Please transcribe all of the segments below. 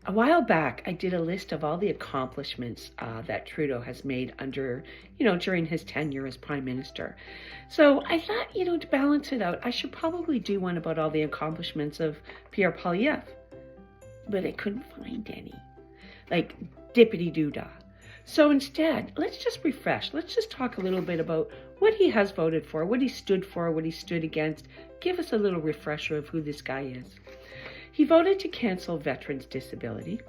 A while back, I did a list of all the accomplishments that Trudeau has made during his tenure as Prime Minister. So I thought, to balance it out, I should probably do one about all the accomplishments of Pierre Poilievre. But I couldn't find any. Like, dippity-doo-dah. So instead, let's just refresh. Let's just talk a little bit about what he has voted for, what he stood for, what he stood against. Give us a little refresher of who this guy is. He voted to cancel veterans' disability.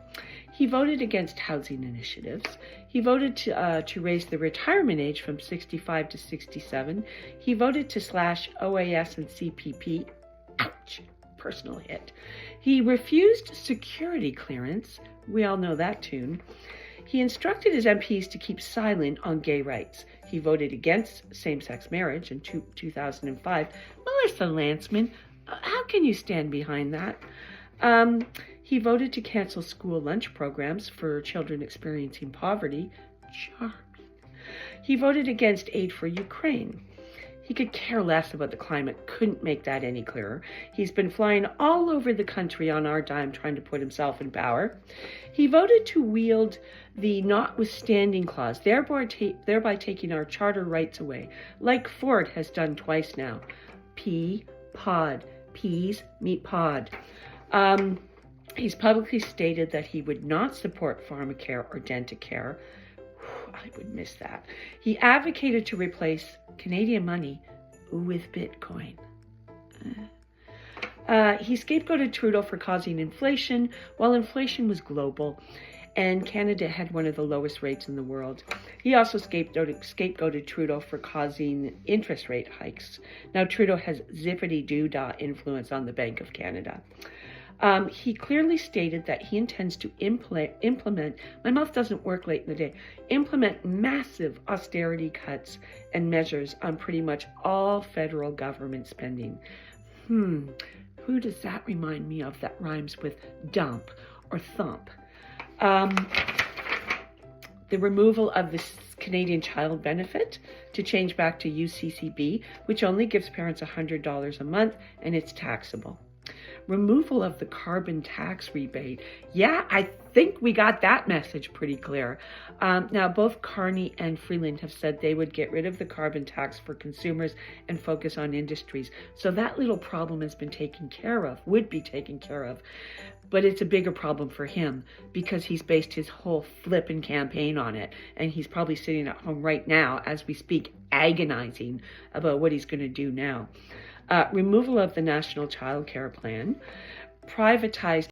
He voted against housing initiatives. He voted to raise the retirement age from 65 to 67. He voted to slash OAS and CPP. Ouch, personal hit. He refused security clearance. We all know that tune. He instructed his MPs to keep silent on gay rights. He voted against same-sex marriage in 2005. Melissa Lantsman, how can you stand behind that? He voted to cancel school lunch programs for children experiencing poverty. Charming. He voted against aid for Ukraine. He could care less about the climate, couldn't make that any clearer. He's been flying all over the country on our dime trying to put himself in power. He voted to wield the notwithstanding clause, thereby taking our charter rights away, like Ford has done twice now. Pod. Peas meet pod. He's publicly stated that he would not support pharmacare or Dentacare. I would miss that. He advocated to replace Canadian money with Bitcoin. He scapegoated Trudeau for causing inflation, while inflation was global, and Canada had one of the lowest rates in the world. He also scapegoated Trudeau for causing interest rate hikes. Now Trudeau has zippity-doo-dah influence on the Bank of Canada. He clearly stated that he intends to implement, my mouth doesn't work late in the day, implement massive austerity cuts and measures on pretty much all federal government spending. Who does that remind me of that rhymes with dump or thump? The removal of the Canadian Child Benefit to change back to UCCB, which only gives parents $100 a month and it's taxable. Removal of the carbon tax rebate. Yeah, I think we got that message pretty clear. Now, both Carney and Freeland have said they would get rid of the carbon tax for consumers and focus on industries. So that little problem has been taken care of, would be taken care of. But it's a bigger problem for him because he's based his whole flippin' campaign on it. And he's probably sitting at home right now as we speak, agonizing about what he's going to do now. Removal of the National Child Care Plan, privatized